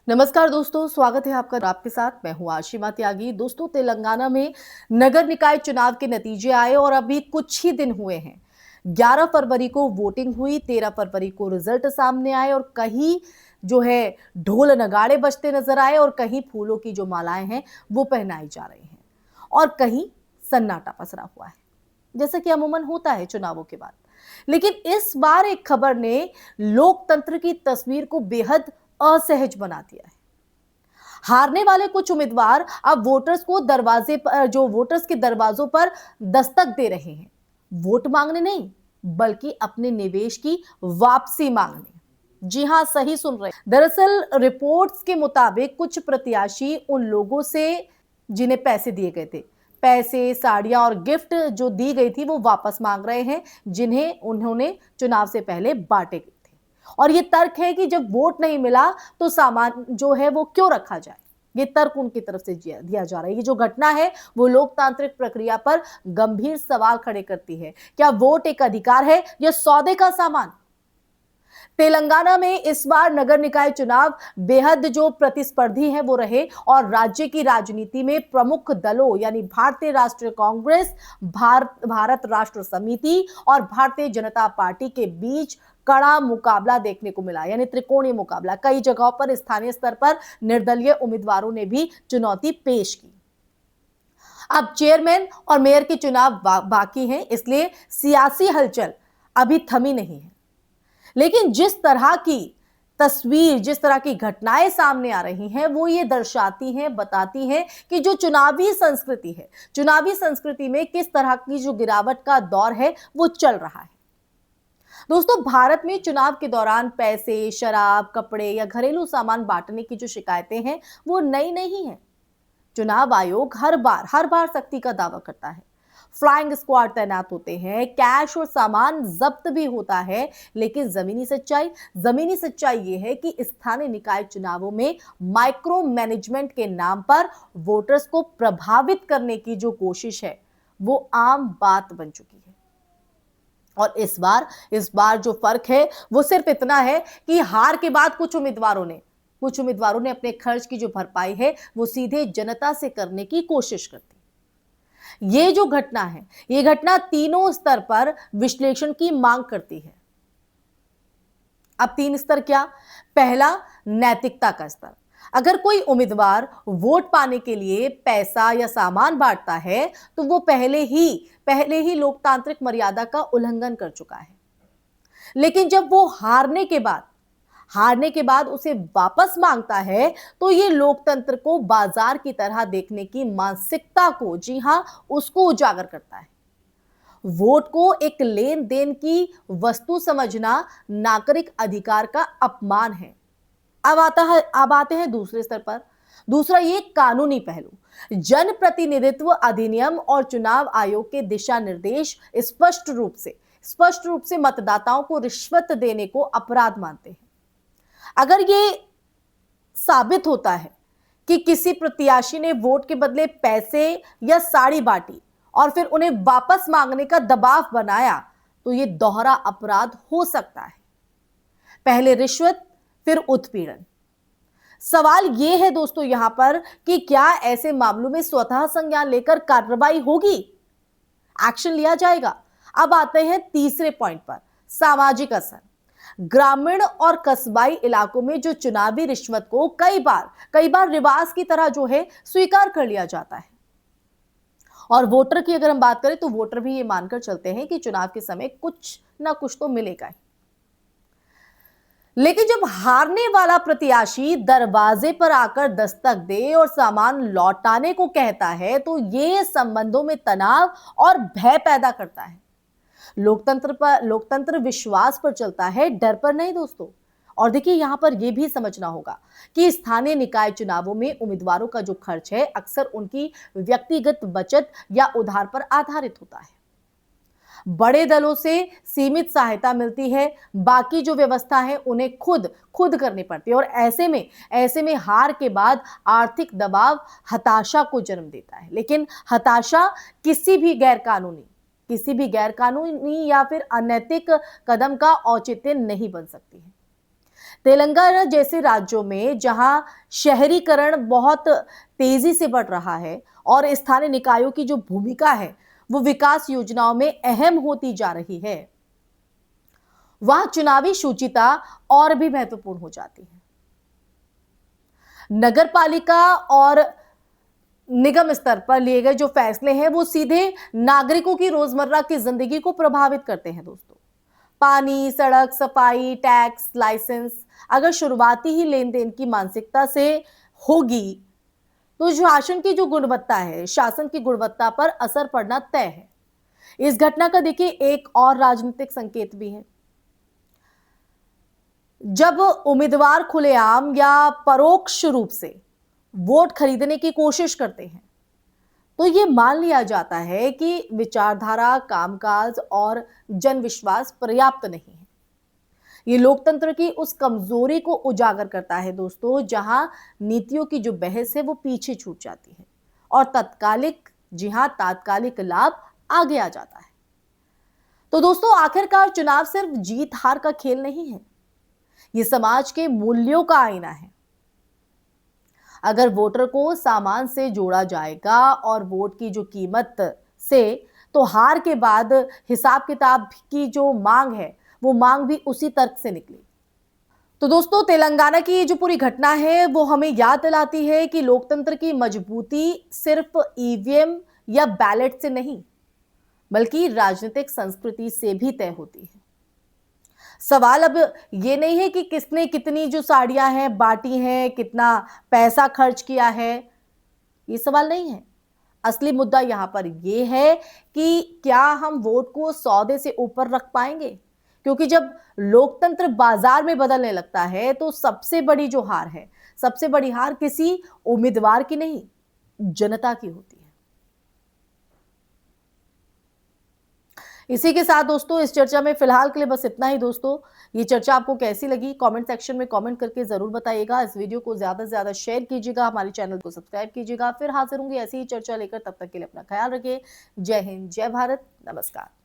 नमस्कार दोस्तों, स्वागत है आपका। आपके साथ मैं हूं आशिमा त्यागी। दोस्तों, तेलंगाना में नगर निकाय चुनाव के नतीजे आए और अभी कुछ ही दिन हुए हैं। 11 फरवरी को वोटिंग हुई, 13 फरवरी को रिजल्ट सामने आए और कहीं जो है ढोल नगाड़े बजते नजर आए और कहीं फूलों की जो मालाएं हैं वो पहनाई जा रही हैं और कहीं सन्नाटा पसरा हुआ है, जैसा कि अमूमन होता है चुनावों के बाद। लेकिन इस बार एक खबर ने लोकतंत्र की तस्वीर को बेहद असहज बना दिया है। हारने वाले कुछ उम्मीदवार अब वोटर्स के दरवाजों पर दस्तक दे रहे हैं, वोट मांगने नहीं बल्कि अपने निवेश की वापसी मांगने। जी हां, सही सुन रहे हैं। दरअसल रिपोर्ट्स के मुताबिक कुछ प्रत्याशी उन लोगों से जिन्हें पैसे दिए गए थे, पैसे, साड़ियां और गिफ्ट जो दी गई थी वो वापस मांग रहे हैं, जिन्हें उन्होंने चुनाव से पहले बांटे थे। और ये तर्क है कि जब वोट नहीं मिला तो सामान जो है वो क्यों रखा जाए। ये तर्क उनकी तरफ से दिया जा रहा है। ये जो घटना है वो लोकतांत्रिक प्रक्रिया पर गंभीर सवाल खड़े करती है। क्या वोट एक अधिकार है या सौदे का सामान? तेलंगाना में इस बार नगर निकाय चुनाव बेहद जो प्रतिस्पर्धी हैं वो रहे और राज्य की राजनीति में प्रमुख दलों यानी भारतीय राष्ट्रीय कांग्रेस, भारत राष्ट्र समिति और भारतीय जनता पार्टी के बीच कड़ा मुकाबला देखने को मिला, यानी त्रिकोणीय मुकाबला। कई जगहों पर स्थानीय स्तर पर निर्दलीय उम्मीदवारों ने भी चुनौती पेश की। अब चेयरमैन और मेयर के चुनाव बाकी हैं, इसलिए सियासी हलचल अभी थमी नहीं है। लेकिन जिस तरह की घटनाएं सामने आ रही हैं वो ये दर्शाती हैं, बताती हैं कि जो चुनावी संस्कृति में किस तरह की जो गिरावट का दौर है वो चल रहा है। दोस्तों, भारत में चुनाव के दौरान पैसे, शराब, कपड़े या घरेलू सामान बांटने की जो शिकायतें हैं वो नई नहीं है। चुनाव आयोग हर बार सख्ती का दावा करता है। फ्लाइंग स्क्वाड तैनात होते हैं, कैश और सामान जब्त भी होता है, लेकिन जमीनी सच्चाई ये है कि स्थानीय निकाय चुनावों में माइक्रो मैनेजमेंट के नाम पर वोटर्स को प्रभावित करने की जो कोशिश है वो आम बात बन चुकी है। और इस बार जो फर्क है वो सिर्फ इतना है कि हार के बाद कुछ उम्मीदवारों ने अपने खर्च की जो भरपाई है वो सीधे जनता से करने की कोशिश करती। ये जो घटना है, ये घटना तीनों स्तर पर विश्लेषण की मांग करती है। अब 3 स्तर क्या? पहला, नैतिकता का स्तर। अगर कोई उम्मीदवार वोट पाने के लिए पैसा या सामान बांटता है तो वो पहले ही लोकतांत्रिक मर्यादा का उल्लंघन कर चुका है। लेकिन जब वो हारने के बाद उसे वापस मांगता है तो ये लोकतंत्र को बाजार की तरह देखने की मानसिकता को, जी हां, उसको उजागर करता है। वोट को एक लेन देन की वस्तु समझना नागरिक अधिकार का अपमान है। अब आते हैं दूसरे स्तर पर। दूसरा, ये कानूनी पहलू। जनप्रतिनिधित्व अधिनियम और चुनाव आयोग के दिशा निर्देश स्पष्ट रूप से मतदाताओं को रिश्वत देने को अपराध मानते हैं। अगर ये साबित होता है कि किसी प्रत्याशी ने वोट के बदले पैसे या साड़ी बांटी और फिर उन्हें वापस मांगने का दबाव बनाया तो ये दोहरा अपराध हो सकता है। पहले रिश्वत, फिर उत्पीड़न। सवाल यह है दोस्तों यहां पर कि क्या ऐसे मामलों में स्वतः संज्ञान लेकर कार्रवाई होगी, एक्शन लिया जाएगा? अब आते हैं तीसरे पॉइंट पर, सामाजिक असर। ग्रामीण और कस्बाई इलाकों में जो चुनावी रिश्वत को कई बार रिवाज की तरह जो है स्वीकार कर लिया जाता है। और वोटर की अगर हम बात करें तो वोटर भी ये मानकर चलते हैं कि चुनाव के समय कुछ ना कुछ तो मिलेगा ही। लेकिन जब हारने वाला प्रत्याशी दरवाजे पर आकर दस्तक दे और सामान लौटाने को कहता है तो ये संबंधों में तनाव और भय पैदा करता है। लोकतंत्र विश्वास पर चलता है, डर पर नहीं दोस्तों। और देखिए, यहां पर यह भी समझना होगा कि स्थानीय निकाय चुनावों में उम्मीदवारों का जो खर्च है अक्सर उनकी व्यक्तिगत बचत या उधार पर आधारित होता है। बड़े दलों से सीमित सहायता मिलती है, बाकी जो व्यवस्था है उन्हें खुद करनी पड़ती है। और ऐसे में हार के बाद आर्थिक दबाव हताशा को जन्म देता है। लेकिन हताशा किसी भी गैर कानूनी या फिर अनैतिक कदम का औचित्य नहीं बन सकती है। तेलंगाना जैसे राज्यों में जहां शहरीकरण बहुत तेजी से बढ़ रहा है और स्थानीय निकायों की जो भूमिका है वो विकास योजनाओं में अहम होती जा रही है, वहां चुनावी शुचिता और भी महत्वपूर्ण हो जाती है। नगरपालिका और निगम स्तर पर लिए गए जो फैसले हैं वो सीधे नागरिकों की रोजमर्रा की जिंदगी को प्रभावित करते हैं दोस्तों। पानी, सड़क, सफाई, टैक्स, लाइसेंस अगर शुरुआती ही लेन देन की मानसिकता से होगी तो शासन की जो गुणवत्ता है, शासन की गुणवत्ता पर असर पड़ना तय है। इस घटना का देखिए एक और राजनीतिक संकेत भी है। जब उम्मीदवार खुलेआम या परोक्ष रूप से वोट खरीदने की कोशिश करते हैं तो यह मान लिया जाता है कि विचारधारा, कामकाज और जनविश्वास पर्याप्त नहीं है। ये लोकतंत्र की उस कमजोरी को उजागर करता है दोस्तों, जहां नीतियों की जो बहस है वो पीछे छूट जाती है और तात्कालिक लाभ आगे आ जाता है। तो दोस्तों आखिरकार चुनाव सिर्फ जीत हार का खेल नहीं है, ये समाज के मूल्यों का आईना है। अगर वोटर को सामान से जोड़ा जाएगा और वोट की जो कीमत से, तो हार के बाद हिसाब किताब की जो मांग है वो मांग भी उसी तर्क से निकली। तो दोस्तों तेलंगाना की जो पूरी घटना है वो हमें याद दिलाती है कि लोकतंत्र की मजबूती सिर्फ ईवीएम या बैलेट से नहीं बल्कि राजनीतिक संस्कृति से भी तय होती है। सवाल अब ये नहीं है कि किसने कितनी जो साड़ियां हैं बांटी हैं, कितना पैसा खर्च किया है, ये सवाल नहीं है। असली मुद्दा यहां पर यह है कि क्या हम वोट को सौदे से ऊपर रख पाएंगे, क्योंकि जब लोकतंत्र बाजार में बदलने लगता है तो सबसे बड़ी जो हार है, सबसे बड़ी हार किसी उम्मीदवार की नहीं, जनता की होती है। इसी के साथ दोस्तों इस चर्चा में फिलहाल के लिए बस इतना ही। दोस्तों ये चर्चा आपको कैसी लगी कमेंट सेक्शन में कमेंट करके जरूर बताइएगा। इस वीडियो को ज्यादा से ज्यादा शेयर कीजिएगा, हमारे चैनल को सब्सक्राइब कीजिएगा। फिर हाजिर होंगे ऐसी ही चर्चा लेकर, तब तक के लिए अपना ख्याल रखिए। जय हिंद, जय भारत, नमस्कार।